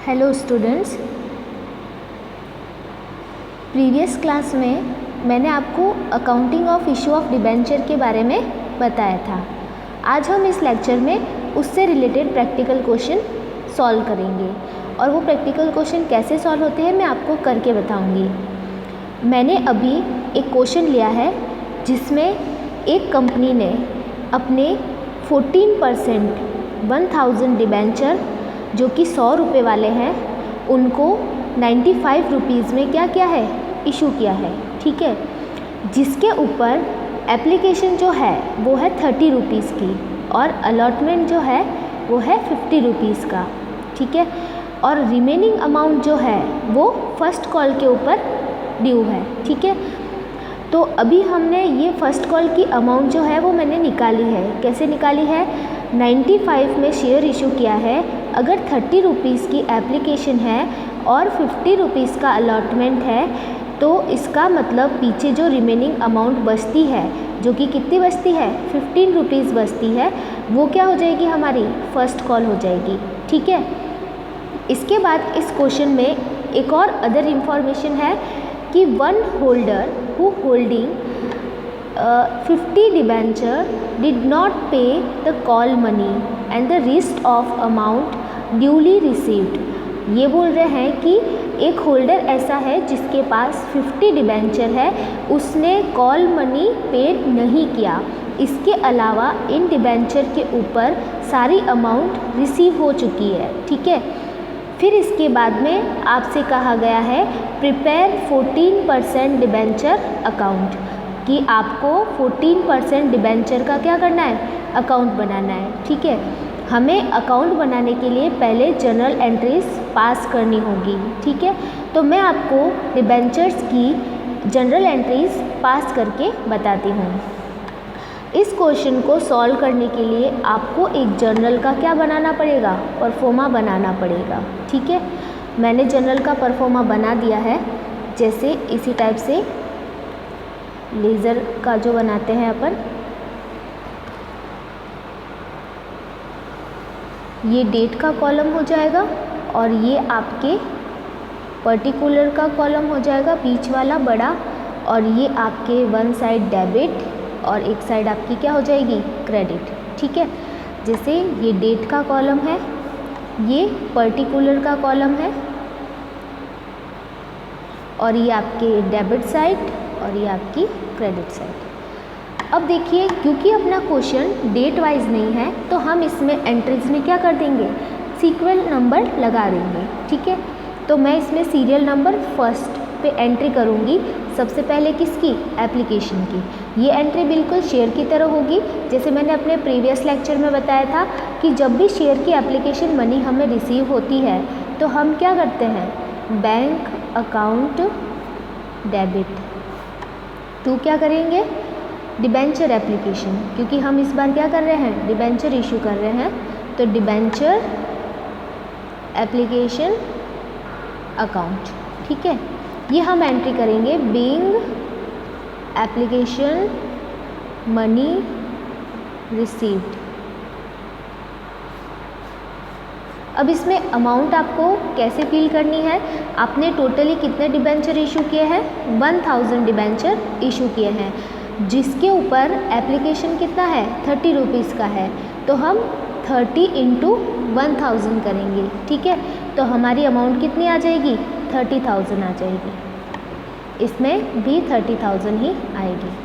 Hello students, previous class में मैंने आपको accounting of issue of debenture के बारे में बताया था। आज हम इस लेक्चर में उससे रिलेटेड प्रैक्टिकल क्वेश्चन सॉल्व करेंगे और वो प्रैक्टिकल क्वेश्चन कैसे सॉल्व होते हैं मैं आपको करके बताऊंगी। मैंने अभी एक क्वेश्चन लिया है जिसमें एक कंपनी ने अपने 14% 1000 डिबेंचर जो कि 100 रुपये वाले हैं उनको 95 रुपीज़ में क्या किया है, इशू किया है। ठीक है, जिसके ऊपर एप्लीकेशन जो है वो है 30 रुपीज़ की और अलॉटमेंट जो है वो है 50 रुपीज़ का। ठीक है, और रिमेनिंग अमाउंट जो है वो फर्स्ट कॉल के ऊपर ड्यू है। ठीक है, तो अभी हमने ये फ़र्स्ट कॉल की अमाउंट जो है वो मैंने निकाली है। कैसे निकाली है? 95 में शेयर इशू किया है। अगर 30 रुपीज़ की एप्लीकेशन है और 50 रुपीज़ का अलॉटमेंट है तो इसका मतलब पीछे जो रिमेनिंग अमाउंट बचती है, जो कि कितनी बचती है, 15 रुपीज़ बचती है, वो क्या हो जाएगी, हमारी फर्स्ट कॉल हो जाएगी। ठीक है, इसके बाद इस क्वेश्चन में एक और अदर इंफॉर्मेशन है कि one holder who holding 50 debenture did not pay the call money and the rest of amount duly received। ये बोल रहे हैं कि एक होल्डर ऐसा है जिसके पास 50 डिबेंचर है, उसने कॉल मनी पेड नहीं किया, इसके अलावा इन डिबेंचर के ऊपर सारी अमाउंट रिसीव हो चुकी है। ठीक है, फिर इसके बाद में आपसे कहा गया है प्रिपेयर 14% डिबेंचर अकाउंट, कि आपको 14% डिबेंचर का क्या करना है, अकाउंट बनाना है। ठीक है, हमें अकाउंट बनाने के लिए पहले जर्नल एंट्रीज पास करनी होगी। ठीक है, तो मैं आपको डिबेंचर्स की जनरल एंट्रीज पास करके बताती हूँ। इस क्वेश्चन को सॉल्व करने के लिए आपको एक जर्नल का क्या बनाना पड़ेगा, परफॉर्मा बनाना पड़ेगा। ठीक है, मैंने जर्नल का परफॉर्मा बना दिया है, जैसे इसी टाइप से लेज़र का जो बनाते हैं अपन। ये डेट का कॉलम हो जाएगा और ये आपके पर्टिकुलर का कॉलम हो जाएगा, बीच वाला बड़ा, और ये आपके वन साइड डेबिट और एक साइड आपकी क्या हो जाएगी, क्रेडिट। ठीक है, जैसे ये डेट का कॉलम है, ये पर्टिकुलर का कॉलम है, और ये आपके डेबिट साइड और ये आपकी क्रेडिट साइड। अब देखिए, क्योंकि अपना क्वेश्चन डेट वाइज नहीं है तो हम इसमें एंट्रीज में क्या कर देंगे, सीक्वल नंबर लगा देंगे। ठीक है, तो मैं इसमें सीरियल नंबर फर्स्ट पे एंट्री करूँगी, सबसे पहले किसकी, एप्लीकेशन की। ये एंट्री बिल्कुल शेयर की तरह होगी, जैसे मैंने अपने प्रीवियस लेक्चर में बताया था कि जब भी शेयर की एप्लीकेशन मनी हमें रिसीव होती है तो हम क्या करते हैं, बैंक अकाउंट डेबिट टू क्या करेंगे, डिबेंचर एप्लीकेशन, क्योंकि हम इस बार क्या कर रहे हैं, डिबेंचर इशू कर रहे हैं, तो डिबेंचर एप्लीकेशन अकाउंट। ठीक है, ये हम एंट्री करेंगे बीइंग एप्लीकेशन मनी रिसीव्ड। अब इसमें अमाउंट आपको कैसे फिल करनी है, आपने टोटली कितने डिबेंचर इशू किए हैं, 1000 डिबेंचर इशू किए हैं, जिसके ऊपर एप्लीकेशन कितना है, 30 रुपीज़ का है, तो हम 30 × 1000 करेंगे। ठीक है, तो हमारी अमाउंट कितनी आ जाएगी, 30,000 आ जाएगी, इसमें भी 30,000 ही आएगी।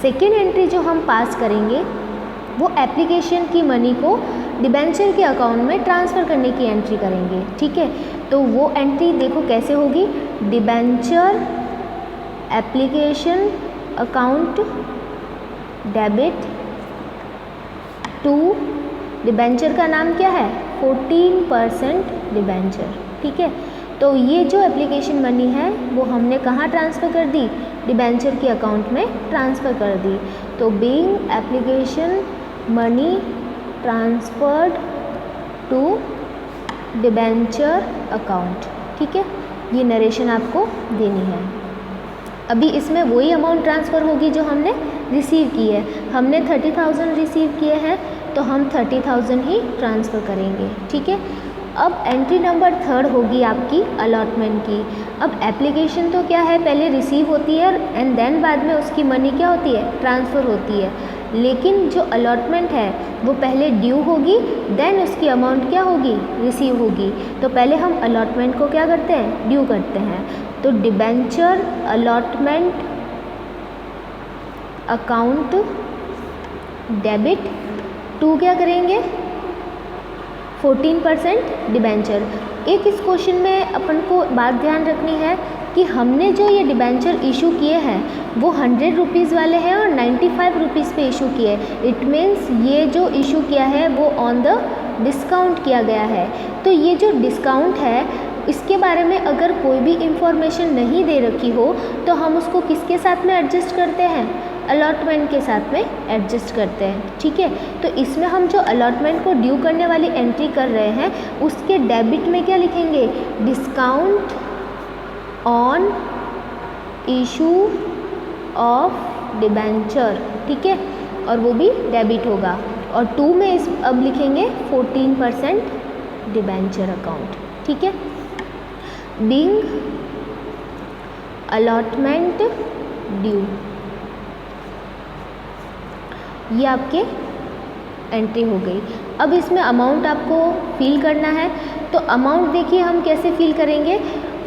सेकेंड एंट्री जो हम पास करेंगे वो एप्लीकेशन की मनी को डिबेंचर के अकाउंट में ट्रांसफ़र करने की एंट्री करेंगे। ठीक है, तो वो एंट्री देखो कैसे होगी, debenture application account debit to, debenture का नाम क्या है, 14% डिबेंचर। ठीक है, तो ये जो एप्लीकेशन मनी है वो हमने कहाँ ट्रांसफ़र कर दी, डिबेंचर के अकाउंट में ट्रांसफ़र कर दी। तो being application money transferred to debenture account. ठीक है, ये नरेशन आपको देनी है। अभी इसमें वही अमाउंट ट्रांसफ़र होगी जो हमने रिसीव की है, हमने 30,000 रिसीव किए हैं तो हम 30,000 ही ट्रांसफ़र करेंगे। ठीक है, अब एंट्री नंबर 3 होगी आपकी अलॉटमेंट की। अब एप्लीकेशन तो क्या है, पहले रिसीव होती है एंड देन बाद में उसकी मनी क्या होती है, ट्रांसफ़र होती है। लेकिन जो अलॉटमेंट है वो पहले ड्यू होगी, देन उसकी अमाउंट क्या होगी, रिसीव होगी। तो पहले हम अलॉटमेंट को क्या करते हैं, ड्यू करते हैं। तो debenture allotment account debit to क्या करेंगे, 14% डिबेंचर। एक इस क्वेश्चन में अपन को बात ध्यान रखनी है कि हमने जो ये डिबेंचर इशू किए हैं वो 100 रुपीज़ वाले हैं और 95 रुपीज़ पे इशू किए। इट मीन्स ये जो इशू किया है वो ऑन द डिस्काउंट किया गया है। तो ये जो डिस्काउंट है इसके बारे में अगर कोई भी इंफॉर्मेशन नहीं दे रखी हो तो हम उसको किसके साथ में एडजस्ट करते हैं, अलॉटमेंट के साथ में एडजस्ट करते हैं। ठीक है, तो इसमें हम जो अलॉटमेंट को ड्यू करने वाली एंट्री कर रहे हैं उसके डेबिट में क्या लिखेंगे, discount on issue of debenture. ठीक है, और वो भी डेबिट होगा। और 2 में इस अब लिखेंगे 14% डिबेंचर अकाउंट। ठीक है, बीइंग अलॉटमेंट ड्यू, ये आपके एंट्री हो गई। अब इसमें अमाउंट आपको फिल करना है। तो अमाउंट देखिए हम कैसे फिल करेंगे,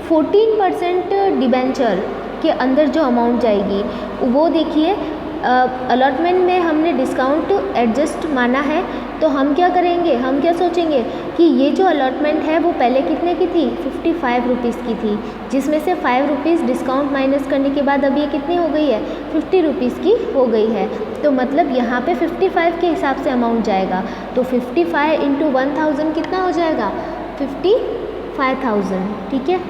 14% डिबेंचर के अंदर जो अमाउंट जाएगी वो देखिए अलॉटमेंट में हमने डिस्काउंट एडजस्ट माना है। तो हम क्या करेंगे, हम क्या सोचेंगे कि ये जो अलॉटमेंट है वो पहले कितने की थी, 55 रुपीज़ की थी, जिसमें से 5 रुपीज़ डिस्काउंट माइनस करने के बाद अब ये कितनी हो गई है, 50 रुपीज़ की हो गई है। तो मतलब यहाँ पे 55 के हिसाब से अमाउंट जाएगा। तो 55 इंटू 1000 कितना हो जाएगा, 55,000। ठीक है,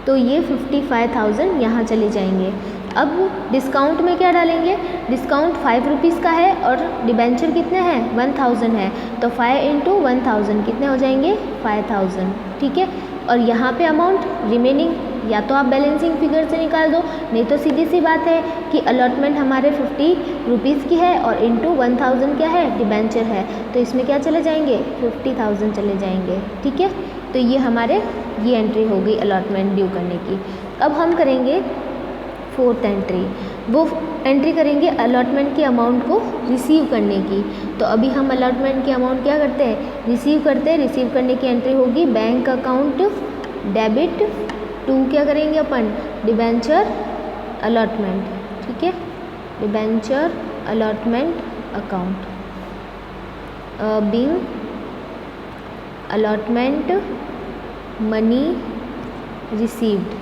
तो ये 55,000 यहाँ चले जाएंगे। अब डिस्काउंट में क्या डालेंगे, डिस्काउंट 5 रुपीज़ का है और डिबेंचर कितने हैं, 1000 है। तो 5 इंटू 1000 कितने हो जाएंगे, 5000। ठीक है, और यहाँ पे अमाउंट रिमेनिंग या तो आप बैलेंसिंग फिगर से निकाल दो, नहीं तो सीधी सी बात है कि अलॉटमेंट हमारे 50 रुपीज़ की है और इंटू 1000 क्या है, डिबेंचर है। तो इसमें क्या चले जाएंगे, 50,000 चले जाएंगे। ठीक है, तो ये हमारे ये एंट्री हो गई अलॉटमेंट ड्यू करने की। अब हम करेंगे 4th एंट्री, वो एंट्री करेंगे अलॉटमेंट के अमाउंट को रिसीव करने की। तो अभी हम अलॉटमेंट के अमाउंट क्या करते हैं, रिसीव करते हैं। रिसीव करने की एंट्री होगी बैंक अकाउंट डेबिट टू क्या करेंगे अपन, डिबेंचर अलॉटमेंट। ठीक है, debenture allotment account being allotment money received.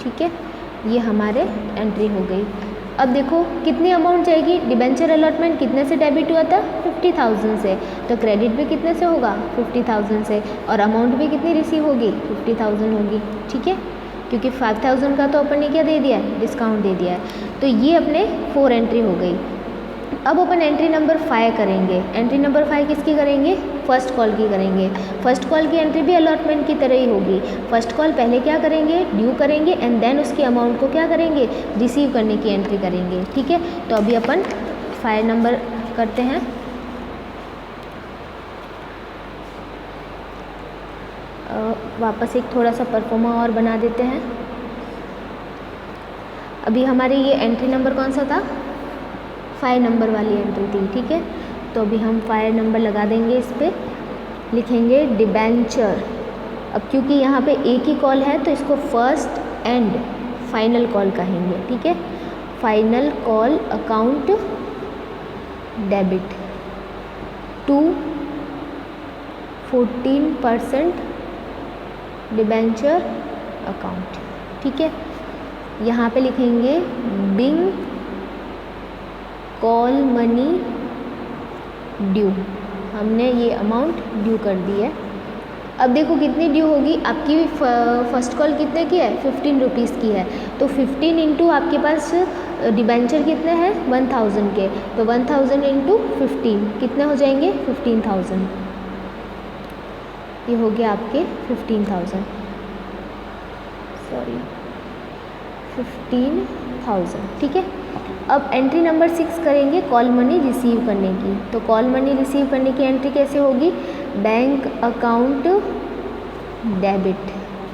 ठीक है, ये हमारे एंट्री हो गई। अब देखो कितनी अमाउंट जाएगी, डिबेंचर अलॉटमेंट कितने से डेबिट हुआ था, 50,000 से। तो क्रेडिट भी कितने से होगा, 50,000 से, और अमाउंट भी कितनी रिसीव होगी, 50,000 होगी। ठीक है, क्योंकि 5,000 का तो अपन ने क्या दे दिया है, डिस्काउंट दे दिया है। तो ये अपने 4 एंट्री हो गई। अब अपन एंट्री नंबर 5 करेंगे। एंट्री नंबर 5 किसकी करेंगे, फर्स्ट कॉल की करेंगे। फर्स्ट कॉल की एंट्री भी अलॉटमेंट की तरह ही होगी। फर्स्ट कॉल पहले क्या करेंगे, ड्यू करेंगे एंड देन उसकी अमाउंट को क्या करेंगे, रिसीव करने की एंट्री करेंगे। ठीक है, तो अभी अपन 5 नंबर करते हैं। वापस एक थोड़ा सा परफॉर्मा और बना देते हैं। अभी हमारी ये एंट्री नंबर कौन सा था, 5 नंबर वाली एंट्री थी। ठीक है, तो अभी हम 5 नंबर लगा देंगे, इस पर लिखेंगे डिबेंचर। अब क्योंकि यहाँ पे एक ही कॉल है तो इसको फर्स्ट एंड फाइनल कॉल कहेंगे। ठीक है, final call account debit to 14% debenture account. ठीक है, यहाँ पे लिखेंगे बिंग कॉल मनी ड्यू। हमने ये अमाउंट ड्यू कर दी है। अब देखो कितनी ड्यू होगी आपकी, फर्स्ट कॉल कितने की है, 15 रुपीज़ की है। तो 15 इंटू आपके पास डिबेंचर कितने हैं, 1000 के। तो 1000 इंटू 15 कितने हो जाएंगे, 15,000। ये हो गया आपके 15,000, सॉरी 15,000। 1000, ठीक है। अब एंट्री नंबर 6 करेंगे कॉल मनी रिसीव करने की। तो कॉल मनी रिसीव करने की एंट्री कैसे होगी, बैंक अकाउंट डेबिट,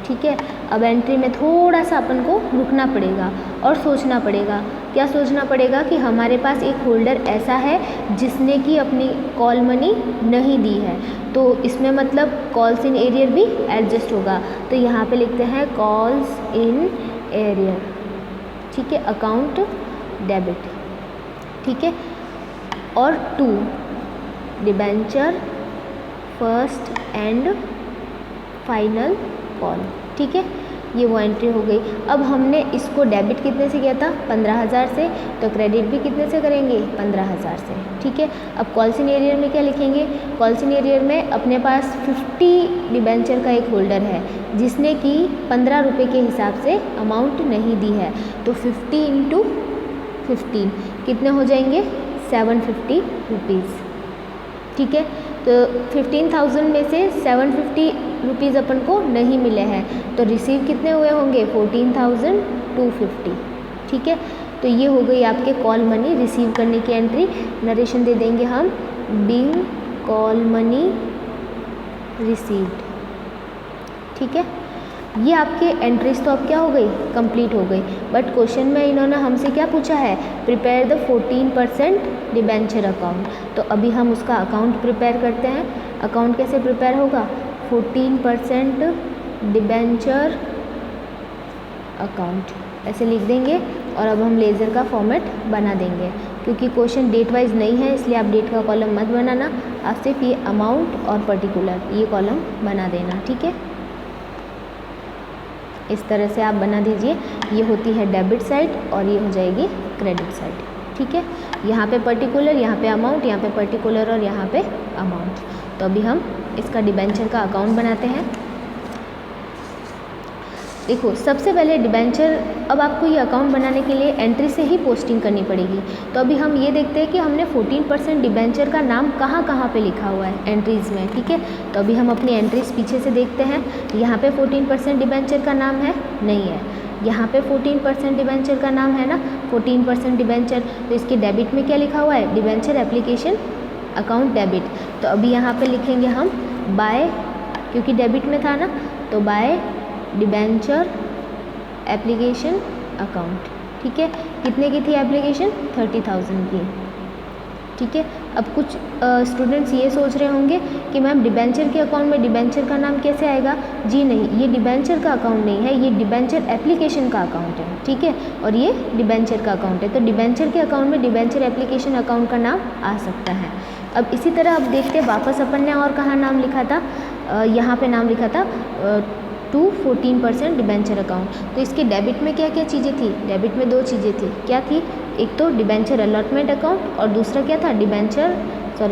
ठीक है। अब एंट्री में थोड़ा सा अपन को रुकना पड़ेगा और सोचना पड़ेगा। क्या सोचना पड़ेगा कि हमारे पास एक होल्डर ऐसा है जिसने कि अपनी कॉल मनी नहीं दी है, तो इसमें मतलब कॉल्स इन एरियर भी एडजस्ट होगा। तो यहाँ पे लिखते हैं कॉल्स इन एरियर, ठीक है, अकाउंट डेबिट, ठीक है। और 2 debenture first and final call, ठीक है। ये वो एंट्री हो गई। अब हमने इसको डेबिट कितने से किया था, 15,000 से, तो क्रेडिट भी कितने से करेंगे, 15,000 से, ठीक है। अब कॉल्स इन एरियर में क्या लिखेंगे, कॉल्स इन एरियर में अपने पास 50 डिबेंचर का एक होल्डर है जिसने कि 15 रुपये के हिसाब से अमाउंट नहीं दी है, तो 50 × 15 कितने हो जाएंगे, 750 रुपीज़, ठीक है। तो 15,000 में से 750 रुपीज़ अपन को नहीं मिले हैं, तो रिसीव कितने हुए होंगे, 14,250, ठीक है। तो ये हो गई आपके कॉल मनी रिसीव करने की एंट्री। नरेशन दे देंगे हम, बीइंग कॉल मनी रिसीव्ड, ठीक है। ये आपके एंट्रीज तो अब क्या हो गई, कंप्लीट हो गई। बट क्वेश्चन में इन्होंने हमसे क्या पूछा है, प्रिपेयर द 14% डिबेंचर अकाउंट। तो अभी हम उसका अकाउंट प्रिपेयर करते हैं। अकाउंट कैसे प्रिपेयर होगा, 14% डिबेंचर अकाउंट ऐसे लिख देंगे और अब हम लेज़र का फॉर्मेट बना देंगे। क्योंकि क्वेश्चन डेट वाइज नहीं है इसलिए आप डेट का कॉलम मत बनाना, आप सिर्फ ये अमाउंट और पर्टिकुलर ये कॉलम बना देना, ठीक है। इस तरह से आप बना दीजिए। ये होती है डेबिट साइड और ये हो जाएगी क्रेडिट साइड, ठीक है। यहाँ पे पर्टिकुलर, यहाँ पे अमाउंट, यहाँ पे पर्टिकुलर और यहाँ पे अमाउंट। तो अभी हम इसका डिबेंचर का अकाउंट बनाते हैं। देखो सबसे पहले डिबेंचर, अब आपको ये अकाउंट बनाने के लिए एंट्री से ही पोस्टिंग करनी पड़ेगी। तो अभी हम ये देखते हैं कि हमने 14% डिबेंचर का नाम कहाँ कहाँ पे लिखा हुआ है एंट्रीज़ में, ठीक है। तो अभी हम अपनी एंट्रीज पीछे से देखते हैं। यहाँ पे 14% डिबेंचर का नाम है, नहीं है। यहाँ पे 14% डिबेंचर का नाम है ना, 14% डिबेंचर। तो इसके डेबिट में क्या लिखा हुआ है, डिबेंचर एप्लीकेशन अकाउंट डेबिट। तो अभी यहाँ पे लिखेंगे हम बाय, क्योंकि डेबिट में था ना, तो बाय डिबेंचर एप्लीकेशन अकाउंट, ठीक है। कितने की थी एप्लीकेशन, 30,000 की, ठीक है। अब कुछ स्टूडेंट्स ये सोच रहे होंगे कि मैम डिबेंचर के अकाउंट में डिबेंचर का नाम कैसे आएगा। जी नहीं, ये डिबेंचर का अकाउंट नहीं है, ये डिबेंचर एप्लीकेशन का अकाउंट है, ठीक है। और ये डिबेंचर का अकाउंट है, तो डिबेंचर के अकाउंट में डिबेंचर एप्लीकेशन अकाउंट का नाम आ सकता है। अब इसी तरह अब देखते हैं वापस अपन ने और कहाँ नाम लिखा था, यहाँ पे नाम लिखा था टू 14% डिबेंचर अकाउंट। तो इसके डेबिट में क्या क्या चीज़ें थी, डेबिट में 2 चीज़ें थी, क्या थी, एक तो डिबेंचर अलॉटमेंट अकाउंट और दूसरा क्या था,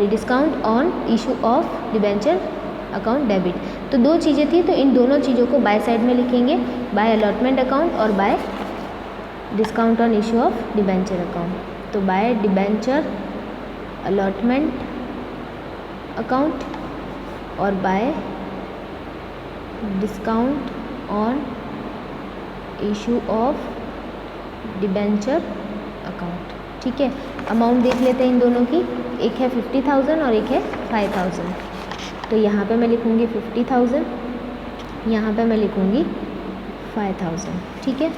discount on issue of debenture account debit. तो 2 चीज़ें थी, तो इन दोनों चीज़ों को बाय साइड में लिखेंगे, बाय अलॉटमेंट अकाउंट और bye discount on issue of debenture account. तो बाय डिबेंचर अलॉटमेंट अकाउंट और bye discount on issue of debenture account, ठीक है। अमाउंट देख लेते हैं इन दोनों की, एक है 50,000 और एक है 5,000। तो यहाँ पे मैं लिखूँगी 50,000, यहाँ पे मैं लिखूँगी 5,000, ठीक है।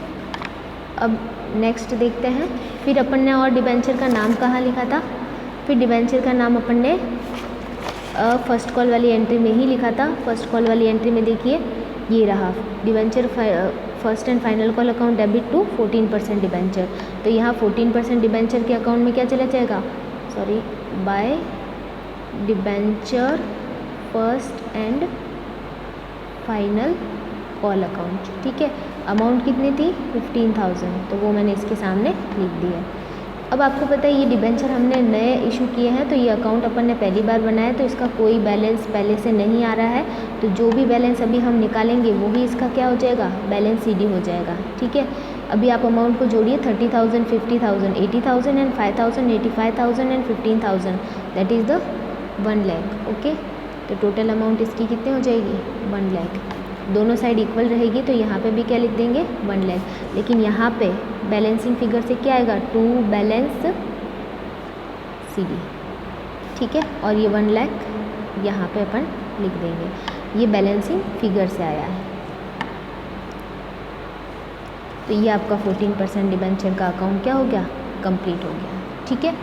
अब नेक्स्ट देखते हैं, फिर अपन ने और डिबेंचर का नाम कहाँ लिखा था, फिर डिबेंचर का नाम अपन ने फर्स्ट कॉल वाली एंट्री में ही लिखा था। फर्स्ट कॉल वाली एंट्री में देखिए ये रहा, debenture first and final call account debit to 14% debenture. तो यहाँ 14% डिबेंचर के अकाउंट में क्या चला जाएगा, sorry, by debenture first and final call account, ठीक है। अमाउंट कितनी थी, 15,000, तो वो मैंने इसके सामने लिख दिया। अब आपको पता है ये डिबेंचर हमने नए इशू किए हैं, तो ये अकाउंट अपन ने पहली बार बनाया, तो इसका कोई बैलेंस पहले से नहीं आ रहा है। तो जो भी बैलेंस अभी हम निकालेंगे वही इसका क्या हो जाएगा, बैलेंस सीडी हो जाएगा, ठीक है। अभी आप अमाउंट को जोड़िए, 30,000, 50,000, 80,000 and 5,000, 85,000 and 15,000, that is the 1 lakh, okay. तो टोटल अमाउंट इसकी कितनी हो जाएगी, 1 लाख। दोनों साइड इक्वल रहेगी तो यहाँ पे भी क्या लिख देंगे 1 लाख। लेकिन यहाँ पे बैलेंसिंग फिगर से क्या आएगा, टू बैलेंस CD, ठीक है। और ये 1 लाख यहाँ पे अपन लिख देंगे, ये बैलेंसिंग फिगर से आया है। तो ये आपका 14% डिबेंचर का अकाउंट क्या हो गया, कंप्लीट हो गया, ठीक है।